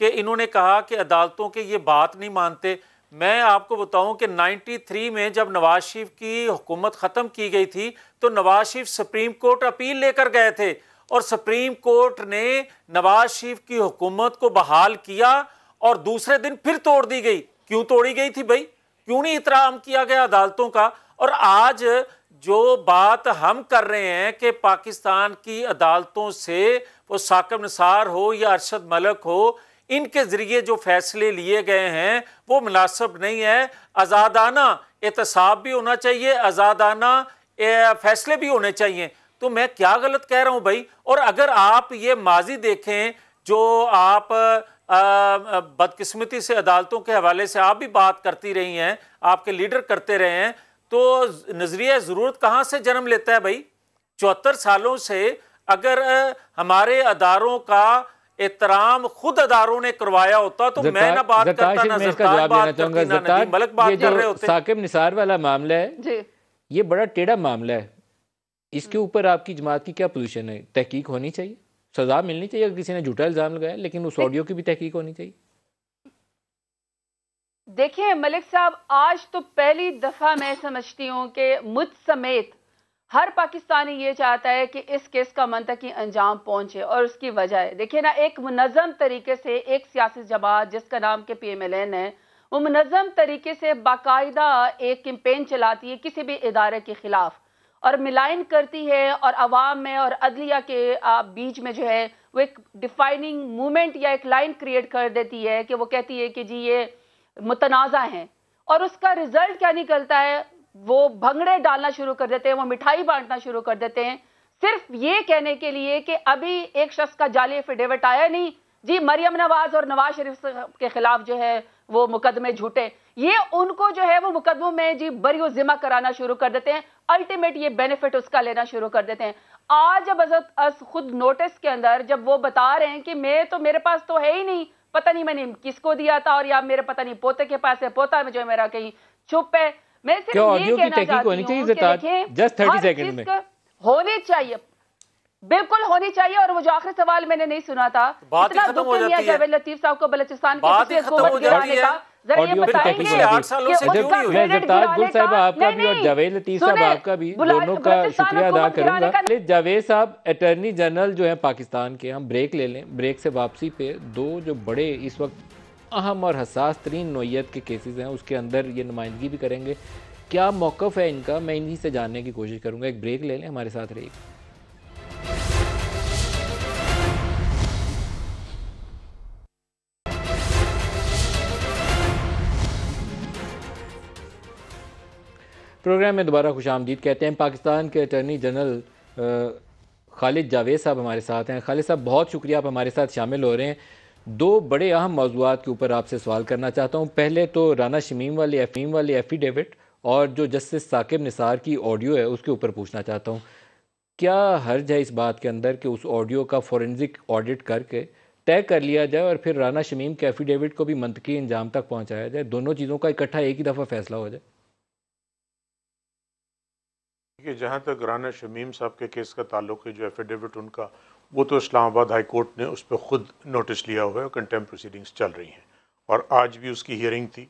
कि इन्होंने कहा कि अदालतों के ये बात नहीं मानते। मैं आपको बताऊं कि 93 में जब नवाज शरीफ की हुकूमत ख़त्म की गई थी तो Nawaz Sharif supreme court appeal लेकर गए थे और सुप्रीम कोर्ट ने नवाज शरीफ की हुकूमत को बहाल किया और दूसरे दिन फिर तोड़ दी गई। क्यों तोड़ी गई थी भाई? क्यों नहीं इतराम किया गया अदालतों का? और आज जो बात हम कर रहे हैं कि पाकिस्तान की अदालतों से वो साकिब निसार हो या अरशद मलिक हो, इनके ज़रिए जो फैसले लिए गए हैं वो मुनासिब नहीं है। आज़ादाना एहतसाब भी होना चाहिए, आज़ादाना फैसले भी होने चाहिए। तो मैं क्या गलत कह रहा हूँ भाई? और अगर आप ये माजी देखें, जो आप बदकिस्मती से अदालतों के हवाले से आप भी बात करती रही हैं, आपके लीडर करते रहे हैं, तो नजरिया ज़रूरत कहाँ से जन्म लेता है भाई? 74 सालों से अगर हमारे अदारों का एहतराम खुद अदारों ने करवाया होता तो मैं ना बात करता, ना ज़रदाद बात करती, ना नदीम मलिक बात कर रहे होते। साकिब निसार वाला मामला है, ये बड़ा टेढ़ा मामला है। इसके ऊपर आपकी जमात की क्या पोजीशन है? तहकीक होनी चाहिए, सजा मिलनी चाहिए अगर किसी ने झूठा इल्जाम लगाया, लेकिन उस ऑडियो की भी तहकीक होनी चाहिए। देखिए मलिक साहब, आज तो पहली दफा मैं समझती हूँ कि मुझ समेत हर पाकिस्तानी ये चाहता है कि इस केस का मंतकी अंजाम पहुंचे, और उसकी वजह है, देखिए ना, एक मुनज़्ज़म तरीके से एक सियासी जमात जिसका नाम के PMLN है, वो मुनज़्ज़म तरीके से बाकायदा एक कैंपेन चलाती है किसी भी इदारे के खिलाफ, और मिलाइन करती है, और अवाम में और अदलिया के बीच में जो है वो एक डिफाइनिंग मूवमेंट या एक लाइन क्रिएट कर देती है कि वो कहती है कि जी ये मुतनाज़ा हैं, और उसका रिजल्ट क्या निकलता है? वो भंगड़े डालना शुरू कर देते हैं, वो मिठाई बांटना शुरू कर देते हैं, सिर्फ ये कहने के लिए कि अभी एक शख्स का जाली एफिडेविट आया नहीं जी, मरियम नवाज और नवाज शरीफ के खिलाफ जो है वो मुकदमे झूठे, ये उनको जो है वो मुकदमों में जी बरी जिम्मा कराना शुरू कर देते हैं, अल्टीमेट ये बेनिफिट उसका लेना शुरू कर देते हैं। आज जब हज़रत खुद नोटिस के अंदर जब वो बता रहे हैं कि मेरे पास तो है ही नहीं, पता नहीं मैंने किसको दिया था, और या मेरे पता नहीं पोते के पास है, पोता में जो मेरा कहीं छुप है। मैं सिर्फ ये कहना चाहती हूँ कि देखें, जस्ट 30 सेकंड में होनी चाहिए, बिल्कुल होनी चाहिए। और वो जो आखिरी सवाल मैंने नहीं सुना था, बात इतना खत्म हो जाती है जावेद लतीफ साहब को बलूचिस्तान की हुकूमत गिराने का, जरा ये बताएंगे कि उसका क्रेडिट आपका भी और जावेद लतीफ साहब आपका भी दोनों का शुक्रिया अदा करूंगा। जावेद साहब अटॉर्नी जनरल जो है पाकिस्तान के, हम ब्रेक ले लें, ब्रेक से वापसी पे दो जो बड़े इस वक्त अहम और हसास तरीन नोयत के केसेस हैं उसके अंदर ये नुमाइंदगी भी करेंगे, क्या मौक़िफ़ है इनका, मैं इन्हीं से जानने की कोशिश करूंगा। एक ब्रेक ले लें, हमारे साथ रहिए। प्रोग्राम में दोबारा खुशामदीद कहते हैं। पाकिस्तान के अटॉर्नी जनरल खालिद जावेद साहब हमारे साथ हैं। खालिद साहब, बहुत शुक्रिया आप हमारे साथ शामिल हो रहे हैं। दो बड़े अहम मौज़ूआत के ऊपर आपसे सवाल करना चाहता हूँ। पहले तो राना शमीम वाली एफिडेविट और जो जस्टिस साकिब निसार की ऑडियो है उसके ऊपर पूछना चाहता हूँ, क्या हर्ज है इस बात के अंदर कि उस ऑडियो का फोरेंसिक ऑडिट करके तय कर लिया जाए और फिर राना शमीम के एफिडेविट को भी मंतकी अंजाम तक पहुँचाया जाए, दोनों चीज़ों का इकट्ठा एक ही दफ़ा फैसला हो जाए? कि जहाँ तक राना शमीम साहब के केस का ताल्लुक है, जो एफिडेविट उनका, वो तो इस्लामाबाद हाई कोर्ट ने उस पर ख़ुद नोटिस लिया हुआ है और कंटेम्प्ट प्रोसीडिंग्स चल रही हैं, और आज भी उसकी हियरिंग थी।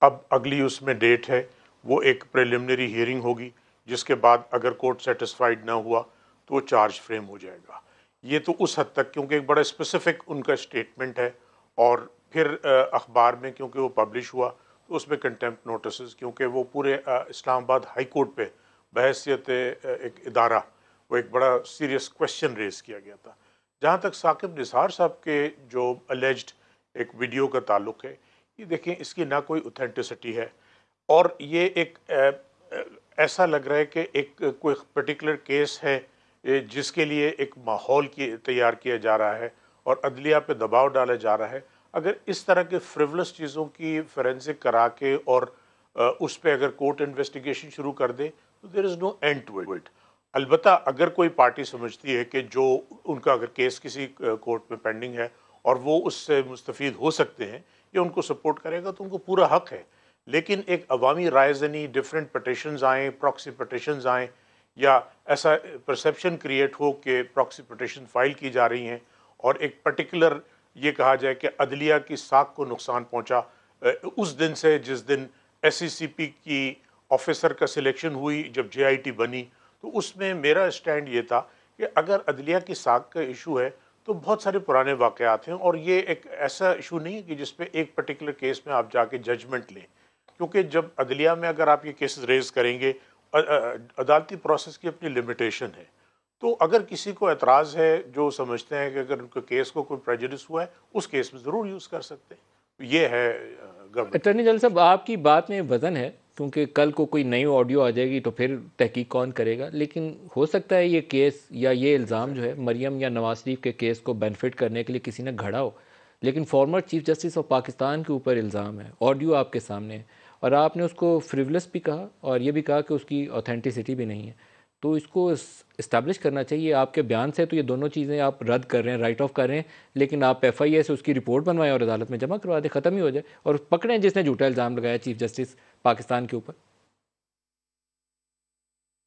अब अगली उसमें डेट है, वो एक प्रिलिमिनरी हियरिंग होगी, जिसके बाद अगर कोर्ट सेटिस्फाइड ना हुआ तो वो चार्ज फ्रेम हो जाएगा। ये तो उस हद तक, क्योंकि एक बड़ा स्पेसिफिक उनका स्टेटमेंट है, और फिर अखबार में क्योंकि वो पब्लिश हुआ तो उसमें कंटेम्प्ट नोटिस, क्योंकि वो पूरे इस्लामाबाद हाई कोर्ट पे बहैसियत एक इदारा वो एक बड़ा सीरियस क्वेश्चन रेज किया गया था। जहाँ तक साकिब निसार साहब के जो अलेज्ड एक वीडियो का ताल्लुक है, ये देखें, इसकी ना कोई ऑथेंटिसिटी है, और ये एक ऐसा लग रहा है कि एक कोई पर्टिकुलर केस है जिसके लिए एक माहौल तैयार किया जा रहा है और अदलिया पे दबाव डाला जा रहा है। अगर इस तरह के फ्रिवलस चीज़ों की फोरेंसिक करा के और उस पर अगर कोर्ट इन्वेस्टिगेशन शुरू कर दे तो there is no end to it. अलबत्ता अगर कोई पार्टी समझती है कि जो उनका अगर केस किसी कोर्ट में पेंडिंग है और वो उससे मुस्तफ़ीद हो सकते हैं या उनको सपोर्ट करेगा, तो उनको पूरा हक है। लेकिन एक अवामी रायज़नी, डिफरेंट पटिशन्स आएँ, प्रॉक्सी पटिशन्स आएँ, या ऐसा परसेप्शन क्रिएट हो कि प्रॉक्सी पटिशन फाइल की जा रही हैं और एक पर्टिकुलर ये कहा जाए कि अदलिया की साख को नुकसान पहुंचा उस दिन से जिस दिन SCCP की ऑफिसर का सिलेक्शन हुई, जब JIT बनी, तो उसमें मेरा स्टैंड ये था कि अगर अदलिया की साख का इशू है तो बहुत सारे पुराने वाक़यात हैं, और ये एक ऐसा इशू नहीं है कि जिस पे एक पर्टिकुलर केस में आप जाके जजमेंट लें, क्योंकि जब अदलिया में अगर आप ये केसेस रेज़ करेंगे, अदालती प्रोसेस की अपनी लिमिटेशन है। तो अगर किसी को एतराज़ है, जो समझते हैं कि अगर उनके केस को कोई प्रेजुडिस हुआ है, उस केस में ज़रूर यूज़ कर सकते हैं। ये है गवर्नमेंट। अटर्नी जनरल साहब, आपकी बात में वज़न है, क्योंकि कल को कोई नई ऑडियो आ जाएगी तो फिर तहकीक कौन करेगा। लेकिन हो सकता है ये केस या ये इल्ज़ाम जो है मरियम या नवाज शरीफ के केस को बेनिफिट करने के लिए किसी ने घड़ा हो, लेकिन former chief justice of Pakistan के ऊपर इल्ज़ाम है, ऑडियो आपके सामने है, और आपने उसको फ्रिवलस भी कहा और ये भी कहा कि उसकी ऑथेंटिसिटी भी नहीं है। तो इसको इस्टेब्लिश करना चाहिए। आपके बयान से तो ये दोनों चीज़ें आप रद्द कर रहे हैं, राइट ऑफ कर रहे हैं, लेकिन आप FIA से उसकी रिपोर्ट बनवाएं और अदालत में जमा करवा दें, ख़त्म ही हो जाए, और पकड़ें जिसने झूठा इल्ज़ाम लगाया चीफ जस्टिस पाकिस्तान के ऊपर।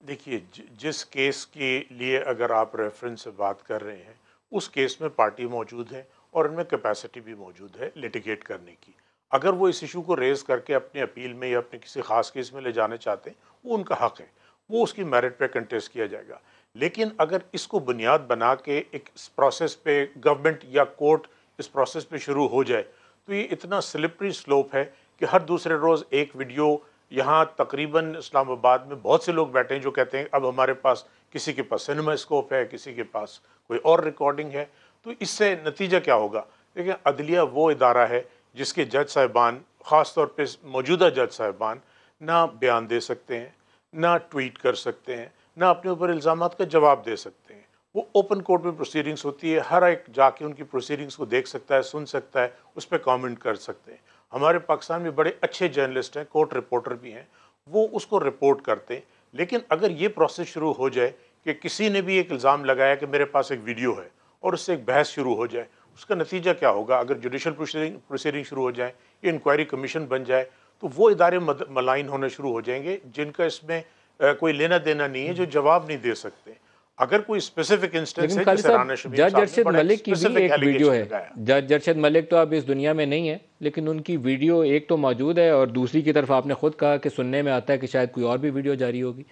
देखिए, जिस केस के लिए अगर आप रेफरेंस से बात कर रहे हैं, उस केस में पार्टी मौजूद है और उनमें कैपेसिटी भी मौजूद है लिटिगेट करने की। अगर वो इस इशू को रेज़ करके अपने अपील में या अपने किसी ख़ास केस में ले जाने चाहते हैं, वो उनका हक़ है, वो उसकी मेरिट पे कंटेस्ट किया जाएगा। लेकिन अगर इसको बुनियाद बना के एक इस प्रोसेस पे गवर्नमेंट या कोर्ट इस प्रोसेस पे शुरू हो जाए, तो ये इतना स्लिपरी स्लोप है कि हर दूसरे रोज़ एक वीडियो, यहाँ तकरीबन इस्लामाबाद में बहुत से लोग बैठे हैं जो कहते हैं अब हमारे पास, किसी के पास सिनेमा स्कोप है, किसी के पास कोई और रिकॉर्डिंग है। तो इससे नतीजा क्या होगा? देखिए, अदलिया वो इदारा है जिसके जज साहिबान, ख़ास तौर पे मौजूदा जज साहिबान, ना बयान दे सकते हैं, ना ट्वीट कर सकते हैं, ना अपने ऊपर इल्ज़ामात का जवाब दे सकते हैं। वो ओपन कोर्ट में प्रोसीडिंग्स होती है, हर एक जाके उनकी प्रोसीडिंग्स को देख सकता है, सुन सकता है, उस पर कॉमेंट कर सकते हैं। हमारे पाकिस्तान में बड़े अच्छे जर्नलिस्ट हैं, कोर्ट रिपोर्टर भी हैं, वो उसको रिपोर्ट करते हैं। लेकिन अगर ये प्रोसेस शुरू हो जाए कि किसी ने भी एक इल्ज़ाम लगाया कि मेरे पास एक वीडियो है और उससे एक बहस शुरू हो जाए, उसका नतीजा क्या होगा? अगर जुडिशल प्रोसीडिंग शुरू हो जाए, ये इंक्वायरी कमीशन बन जाए, तो वो इदारे मलाइन होने शुरू हो जाएंगे जिनका इसमें कोई लेना देना नहीं है, जो जवाब नहीं दे सकते। अगर कोई स्पेसिफिक इंस्टेंस है, जैसे राना शमीम जज साहब अरशद ने बड़ा मलिक की भी specific एक वीडियो allegation है। लगाया। जज अरशद मलिक तो अब इस दुनिया में नहीं है, लेकिन उनकी वीडियो एक तो मौजूद है और दूसरी की तरफ आपने खुद कहा कि सुनने में आता है कि शायद कोई और भी वीडियो जारी होगी।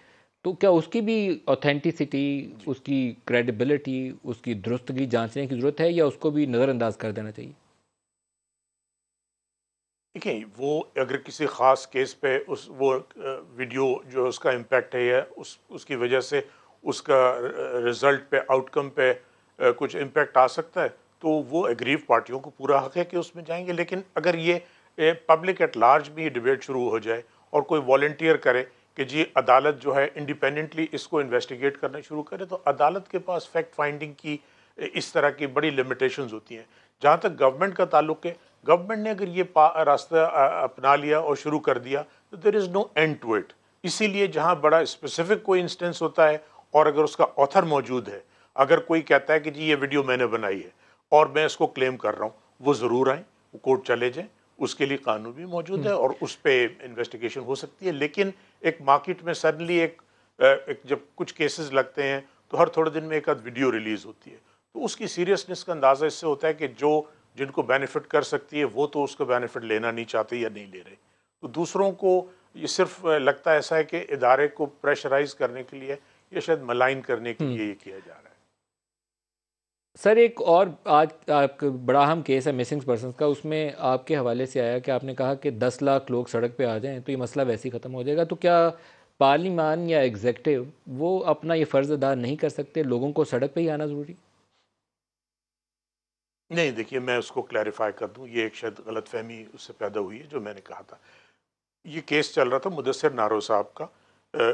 तो क्या उसकी भी ऑथेंटिसिटी, उसकी क्रेडिबिलिटी, उसकी दुरुस्तगी जांचने की ज़रूरत है, या उसको भी नज़रअंदाज कर देना चाहिए? देखिए, वो अगर किसी ख़ास केस पे वो वीडियो जो उसका इम्पैक्ट है या उसकी वजह से उसका रिज़ल्ट पे, आउटकम पे कुछ इम्पैक्ट आ सकता है, तो वो एग्रीव पार्टियों को पूरा हक़ है कि उसमें जाएंगे। लेकिन अगर ये पब्लिक एट लार्ज में ये डिबेट शुरू हो जाए और कोई वॉलंटियर करे कि जी अदालत जो है इंडिपेंडेंटली इसको इन्वेस्टिगेट करना शुरू करे, तो अदालत के पास फैक्ट फाइंडिंग की इस तरह की बड़ी लिमिटेशंस होती हैं। जहाँ तक गवर्नमेंट का ताल्लुक है, गवर्नमेंट ने अगर ये रास्ता अपना लिया और शुरू कर दिया, तो there is no end to it. इसीलिए जहाँ बड़ा स्पेसिफिक कोई इंस्टेंस होता है और अगर उसका ऑथर मौजूद है, अगर कोई कहता है कि जी ये वीडियो मैंने बनाई है और मैं इसको क्लेम कर रहा हूँ, वो ज़रूर आए, वो कोर्ट चले जाएँ, उसके लिए कानून भी मौजूद है और उस पर इन्वेस्टिगेशन हो सकती है। लेकिन एक मार्केट में सडनली एक जब कुछ केसेस लगते हैं तो हर थोड़े दिन में एक आध वीडियो रिलीज़ होती है, तो उसकी सीरियसनेस का अंदाज़ा इससे होता है कि जिनको बेनिफिट कर सकती है वो तो उसका बेनिफिट लेना नहीं चाहते या नहीं ले रहे। तो दूसरों को ये सिर्फ लगता है ऐसा है कि इदारे को प्रेशराइज करने के लिए या शायद मलाइन करने के लिए ये किया जा रहा है। सर, एक और आज आपका बड़ा अहम केस है मिसिंग पर्सनस का, उसमें आपके हवाले से आया कि आपने कहा कि 10 लाख लोग सड़क पे आ जाएं तो ये मसला वैसे ही ख़त्म हो जाएगा। तो क्या पार्लिमान या एग्जेक्टिव वो अपना ये फ़र्ज़ अदा नहीं कर सकते, लोगों को सड़क पे ही आना ज़रूरी? नहीं, देखिए, मैं उसको क्लैरिफाई कर दूं, ये एक शायद गलतफहमी उससे पैदा हुई है। जो मैंने कहा था, ये केस चल रहा था मुदस्सिर नारो साहब का,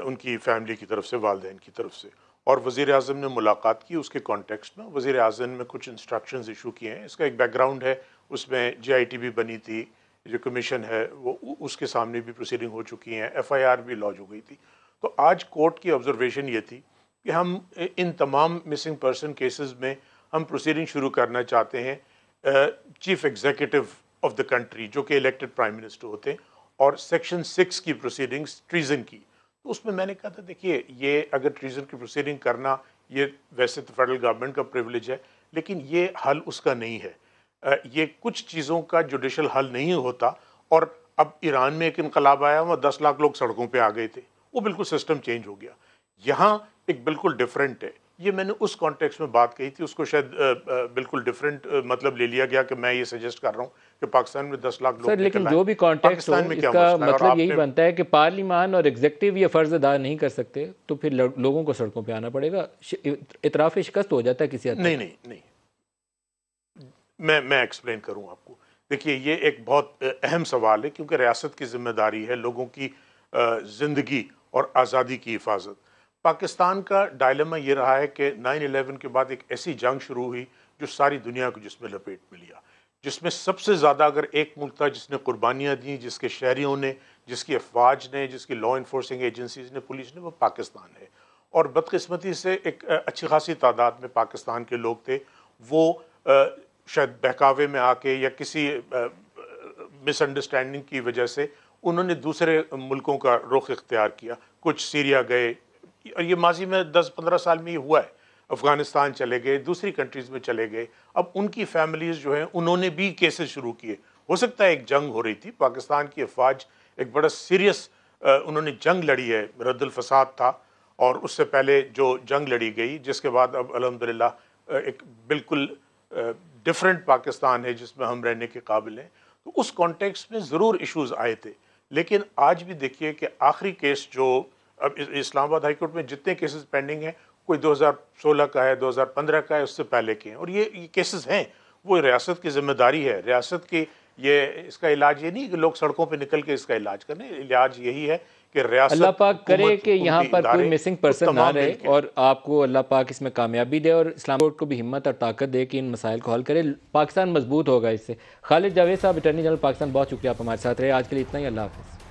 उनकी फैमिली की तरफ से, वालिदैन की तरफ से, और वज़ीर आज़म ने मुलाकात की। उसके कॉन्टेक्स्ट में वज़ीर आज़म ने कुछ इंस्ट्रक्शंस इशू किए हैं। इसका एक बैकग्राउंड है, उसमें JIT भी बनी थी, जो कमीशन है वो उसके सामने भी प्रोसीडिंग हो चुकी हैं, FIR भी लॉन्च हो गई थी। तो आज कोर्ट की ऑब्जर्वेशन ये थी कि हम इन तमाम मिसिंग पर्सन केसेस में हम प्रोसीडिंग शुरू करना चाहते हैं chief executive of the country, जो कि इलेक्टेड प्राइम मिनिस्टर होते हैं, और सेक्शन 6 की प्रोसीडिंग्स ट्रीज़न की। तो उसमें मैंने कहा था, देखिए, ये अगर ट्रीज़न की प्रोसीडिंग करना, ये वैसे तो फेडरल गवर्नमेंट का प्रिविलेज है, लेकिन ये हल उसका नहीं है। ये कुछ चीज़ों का जुडिशल हल नहीं होता। और अब ईरान में एक इनकलाब आया, वहाँ 10 लाख लोग सड़कों पर आ गए थे, वो बिल्कुल सिस्टम चेंज हो गया। यहाँ एक बिल्कुल डिफरेंट है। ये मैंने उस कॉन्टेक्स्ट में बात कही थी, उसको शायद बिल्कुल डिफरेंट मतलब ले लिया गया कि मैं ये सजेस्ट कर रहा हूँ कि पाकिस्तान में 10 लाख लोग सर, लेकिन निकल जो आए। भी कॉन्टेक्स्ट हो, पाकिस्तान में क्या इसका मसला है? और मतलब यही आपने बनता है कि पार्लिमान और एग्जेक्टिव ये फ़र्ज़ अदा नहीं कर सकते, तो फिर लोगों को सड़कों पे आना पड़ेगा। इतराफ़ शिकस्त हो जाता है किसी हद तक। नहीं, मैं एक्सप्लेन करूं आपको। देखिए, ये एक बहुत अहम सवाल है, क्योंकि रियासत की जिम्मेदारी है लोगों की ज़िंदगी और आज़ादी की हिफाजत। पाकिस्तान का डायलेमा ये रहा है कि 9/11 के बाद एक ऐसी जंग शुरू हुई जो सारी दुनिया को जिसमें लपेट में लिया, जिसमें सबसे ज़्यादा अगर एक मुल्क था जिसने कुर्बानियाँ दी, जिसके शहरियों ने, जिसकी अफवाज ने, जिसकी लॉ इन्फोर्सिंग एजेंसीज ने, पुलिस ने, वो पाकिस्तान है। और बदकिस्मती से एक अच्छी खासी तादाद में पाकिस्तान के लोग थे, वो शायद बहकावे में आके या किसी मिसअंडरस्टैंडिंग की वजह से उन्होंने दूसरे मुल्कों का रुख इख्तियार किया। कुछ सीरिया गए, और ये माजी में 10-15 साल में ये हुआ है। अफ़गानिस्तान चले गए, दूसरी कंट्रीज़ में चले गए। अब उनकी फैमिलीज़ जो हैं उन्होंने भी केसेस शुरू किए। हो सकता है एक जंग हो रही थी, पाकिस्तान की अफवाज एक बड़ा सीरियस उन्होंने जंग लड़ी है, रद्दुल फसाद था, और उससे पहले जो जंग लड़ी गई, जिसके बाद अब अल्हम्दुलिल्लाह एक बिल्कुल डिफरेंट पाकिस्तान है जिसमें हम रहने के काबिल हैं। तो उस कॉन्टेक्स्ट में ज़रूर इश्यूज़ आए थे, लेकिन आज भी देखिए कि आखिरी केस जो अब इस्लामाबाद हाई कोर्ट में जितने केसेस पेंडिंग हैं, कोई 2016 का है, 2015 का है, उससे पहले के हैं, और ये केसेस हैं। वो रियासत की जिम्मेदारी है, रियासत की। ये इसका इलाज ये नहीं कि लोग सड़कों पे निकल के इसका इलाज करें। इलाज यही है कि रियासत, अल्लाह पाक करे हुकूमत, कि यहाँ हुकूमती पर कोई इदारे, मिसिंग वो पर्सन ना तमाम रहे, मिलके। और आपको अल्लाह पाक इसमें कामयाबी दे और इस्लाम कोर्ट को भी हिम्मत और ताकत दे कि इन मसाइल को हल करे। पाकिस्तान मजबूत होगा इससे। खालिद जावेद साहब, अटॉर्नी जनरल पाकिस्तान, बहुत शुक्रिया आप हमारे साथ रहे। आज के लिए इतना ही। अल्लाह हाफ़िज़।